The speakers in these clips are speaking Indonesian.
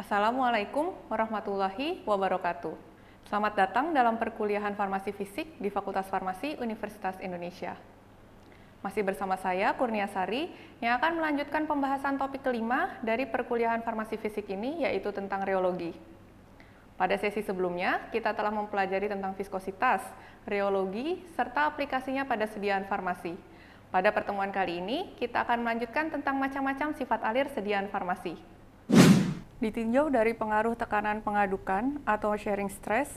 Assalamualaikum warahmatullahi wabarakatuh. Selamat datang dalam perkuliahan Farmasi Fisik di Fakultas Farmasi Universitas Indonesia. Masih bersama saya, Kurnia Sari, yang akan melanjutkan pembahasan topik kelima dari perkuliahan Farmasi Fisik ini, yaitu tentang reologi. Pada sesi sebelumnya, kita telah mempelajari tentang viskositas, reologi, serta aplikasinya pada sediaan farmasi. Pada pertemuan kali ini, kita akan melanjutkan tentang macam-macam sifat alir sediaan farmasi. Ditinjau dari pengaruh tekanan pengadukan atau shearing stress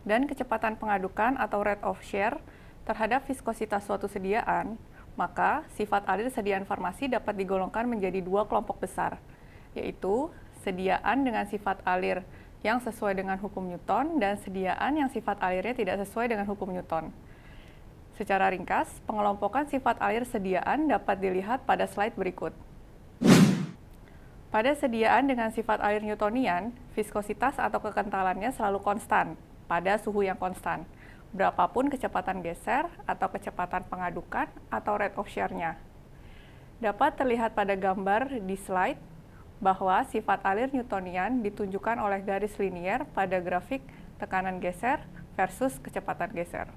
dan kecepatan pengadukan atau rate of shear terhadap viskositas suatu sediaan, maka sifat alir sediaan farmasi dapat digolongkan menjadi dua kelompok besar, yaitu sediaan dengan sifat alir yang sesuai dengan hukum Newton dan sediaan yang sifat alirnya tidak sesuai dengan hukum Newton. Secara ringkas, pengelompokan sifat alir sediaan dapat dilihat pada slide berikut. Pada sediaan dengan sifat alir Newtonian, viskositas atau kekentalannya selalu konstan pada suhu yang konstan, berapapun kecepatan geser atau kecepatan pengadukan atau rate of shear-nya. Dapat terlihat pada gambar di slide bahwa sifat alir Newtonian ditunjukkan oleh garis linier pada grafik tekanan geser versus kecepatan geser.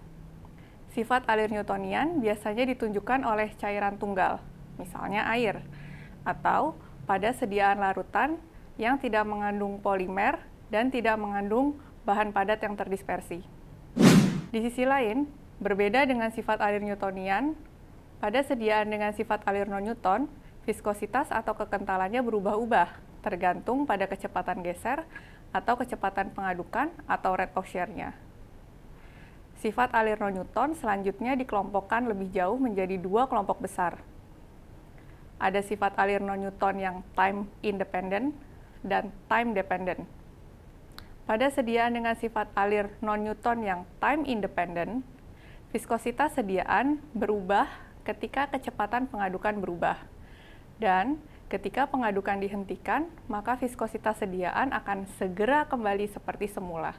Sifat alir Newtonian biasanya ditunjukkan oleh cairan tunggal, misalnya air, atau pada sediaan larutan yang tidak mengandung polimer dan tidak mengandung bahan padat yang terdispersi. Di sisi lain, berbeda dengan sifat alir Newtonian, pada sediaan dengan sifat alir non-Newton, viskositas atau kekentalannya berubah-ubah tergantung pada kecepatan geser atau kecepatan pengadukan atau rate of shear-nya. Sifat alir non-Newton selanjutnya dikelompokkan lebih jauh menjadi dua kelompok besar. Ada sifat alir non-Newton yang time independent dan time dependent. Pada sediaan dengan sifat alir non-Newton yang time independent, viskositas sediaan berubah ketika kecepatan pengadukan berubah. Dan ketika pengadukan dihentikan, maka viskositas sediaan akan segera kembali seperti semula.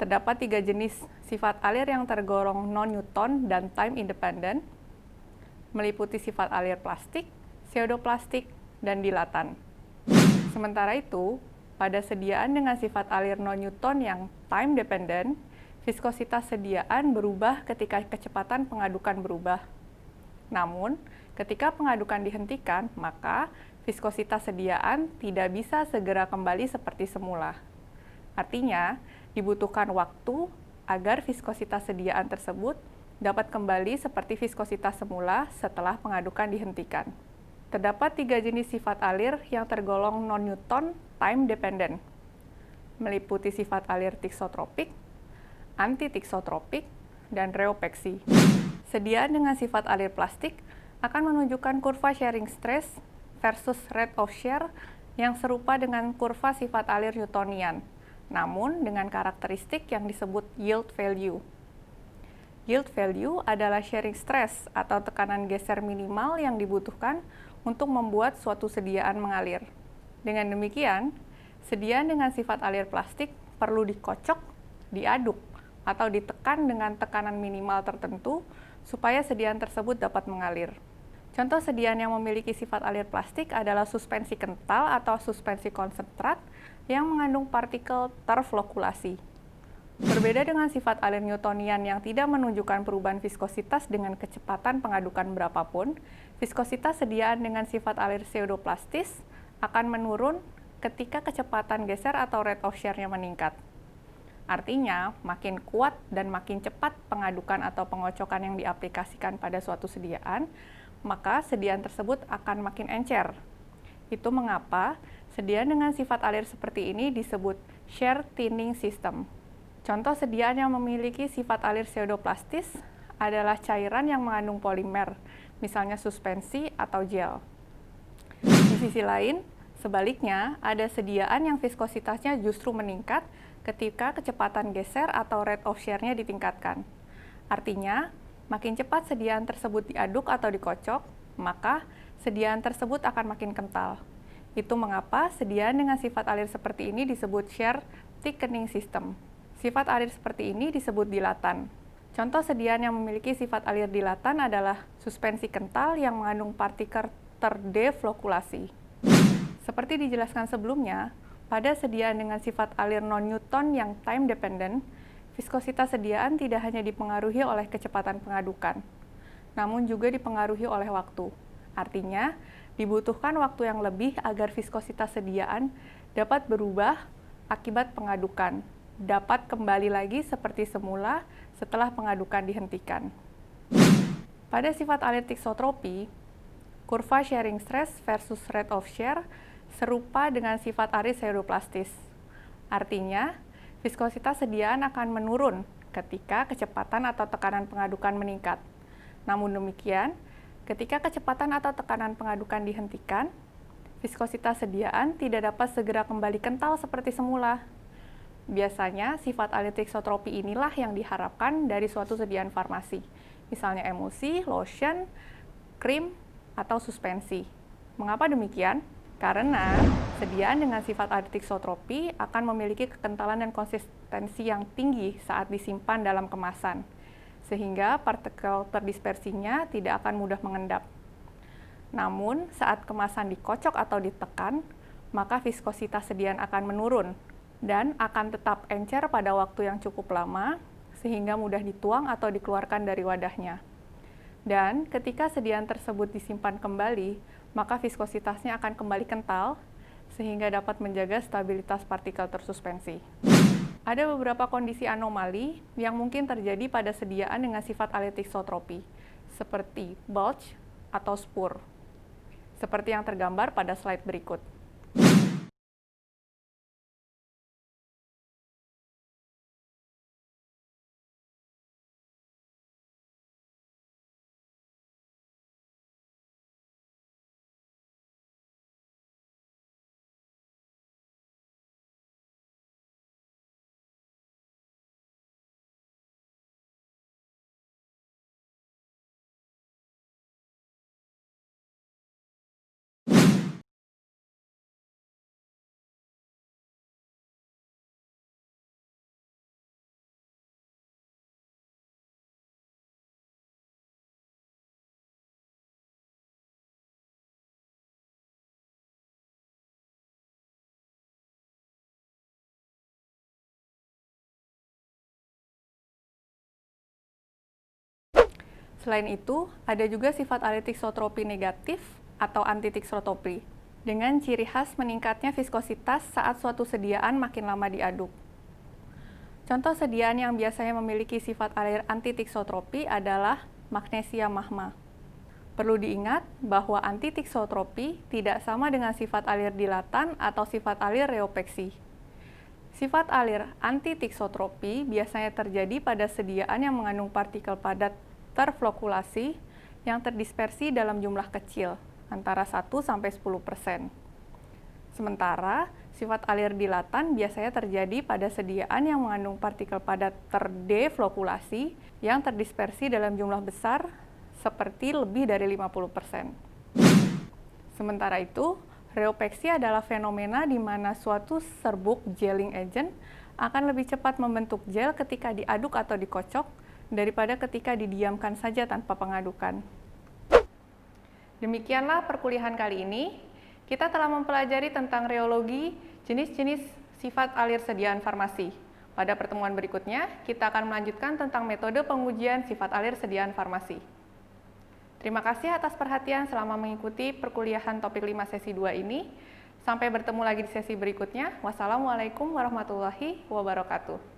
Terdapat tiga jenis sifat alir yang tergolong non-Newton dan time independent, meliputi sifat alir plastik, pseudoplastik, dan dilatan. Sementara itu, pada sediaan dengan sifat alir non-Newton yang time dependent, viskositas sediaan berubah ketika kecepatan pengadukan berubah. Namun, ketika pengadukan dihentikan, maka viskositas sediaan tidak bisa segera kembali seperti semula. Artinya, dibutuhkan waktu agar viskositas sediaan tersebut dapat kembali seperti viskositas semula setelah pengadukan dihentikan. Terdapat tiga jenis sifat alir yang tergolong non-Newton time dependent, meliputi sifat alir tiksotropik, antitiksotropik, dan rheopeksi. Sediaan dengan sifat alir plastik akan menunjukkan kurva shearing stress versus rate of shear yang serupa dengan kurva sifat alir Newtonian, namun dengan karakteristik yang disebut yield value. Yield value adalah shearing stress atau tekanan geser minimal yang dibutuhkan untuk membuat suatu sediaan mengalir. Dengan demikian, sediaan dengan sifat alir plastik perlu dikocok, diaduk, atau ditekan dengan tekanan minimal tertentu supaya sediaan tersebut dapat mengalir. Contoh sediaan yang memiliki sifat alir plastik adalah suspensi kental atau suspensi konsentrat yang mengandung partikel terflokulasi. Berbeda dengan sifat alir Newtonian yang tidak menunjukkan perubahan viskositas dengan kecepatan pengadukan berapapun, viskositas sediaan dengan sifat alir pseudoplastis akan menurun ketika kecepatan geser atau rate of shear-nya meningkat. Artinya, makin kuat dan makin cepat pengadukan atau pengocokan yang diaplikasikan pada suatu sediaan, maka sediaan tersebut akan makin encer. Itu mengapa sediaan dengan sifat alir seperti ini disebut shear thinning system. Contoh sediaan yang memiliki sifat alir pseudoplastis adalah cairan yang mengandung polimer, misalnya suspensi atau gel. Di sisi lain, sebaliknya, ada sediaan yang viskositasnya justru meningkat ketika kecepatan geser atau rate of shear-nya ditingkatkan. Artinya, makin cepat sediaan tersebut diaduk atau dikocok, maka sediaan tersebut akan makin kental. Itu mengapa sediaan dengan sifat alir seperti ini disebut shear thickening system. Sifat alir seperti ini disebut dilatan. Contoh sediaan yang memiliki sifat alir dilatan adalah suspensi kental yang mengandung partikel terdeflokulasi. Seperti dijelaskan sebelumnya, pada sediaan dengan sifat alir non-Newton yang time dependent, viskositas sediaan tidak hanya dipengaruhi oleh kecepatan pengadukan, namun juga dipengaruhi oleh waktu. Artinya, dibutuhkan waktu yang lebih agar viskositas sediaan dapat berubah akibat pengadukan, dapat kembali lagi seperti semula setelah pengadukan dihentikan. Pada sifat alir tiksotropi, kurva sharing stress versus rate of share serupa dengan sifat alir pseudoplastis. Artinya, viskositas sediaan akan menurun ketika kecepatan atau tekanan pengadukan meningkat. Namun demikian, ketika kecepatan atau tekanan pengadukan dihentikan, viskositas sediaan tidak dapat segera kembali kental seperti semula. Biasanya, sifat alir tiksotropi inilah yang diharapkan dari suatu sediaan farmasi, misalnya emulsi, lotion, krim, atau suspensi. Mengapa demikian? Karena sediaan dengan sifat alir tiksotropi akan memiliki kekentalan dan konsistensi yang tinggi saat disimpan dalam kemasan, sehingga partikel terdispersinya tidak akan mudah mengendap. Namun, saat kemasan dikocok atau ditekan, maka viskositas sediaan akan menurun dan akan tetap encer pada waktu yang cukup lama, sehingga mudah dituang atau dikeluarkan dari wadahnya. Dan ketika sediaan tersebut disimpan kembali, maka viskositasnya akan kembali kental, sehingga dapat menjaga stabilitas partikel tersuspensi. Ada beberapa kondisi anomali yang mungkin terjadi pada sediaan dengan sifat alir tiksotropi, seperti bulge atau spur, seperti yang tergambar pada slide berikut. Selain itu, ada juga sifat alir tiksotropi negatif atau antitiksotropi, dengan ciri khas meningkatnya viskositas saat suatu sediaan makin lama diaduk. Contoh sediaan yang biasanya memiliki sifat alir antitiksotropi adalah magnesia mahma. Perlu diingat bahwa antitiksotropi tidak sama dengan sifat alir dilatan atau sifat alir reopeksi. Sifat alir antitiksotropi biasanya terjadi pada sediaan yang mengandung partikel padat terflokulasi yang terdispersi dalam jumlah kecil, antara 1–10%. Sementara, sifat alir dilatan biasanya terjadi pada sediaan yang mengandung partikel padat terdeflokulasi yang terdispersi dalam jumlah besar, seperti lebih dari 50%. Sementara itu, reopeksi adalah fenomena di mana suatu serbuk gelling agent akan lebih cepat membentuk gel ketika diaduk atau dikocok, daripada ketika didiamkan saja tanpa pengadukan. Demikianlah perkuliahan kali ini. Kita telah mempelajari tentang reologi, jenis-jenis sifat alir sediaan farmasi. Pada pertemuan berikutnya, kita akan melanjutkan tentang metode pengujian sifat alir sediaan farmasi. Terima kasih atas perhatian selama mengikuti perkuliahan topik 5 sesi 2 ini. Sampai bertemu lagi di sesi berikutnya. Wassalamualaikum warahmatullahi wabarakatuh.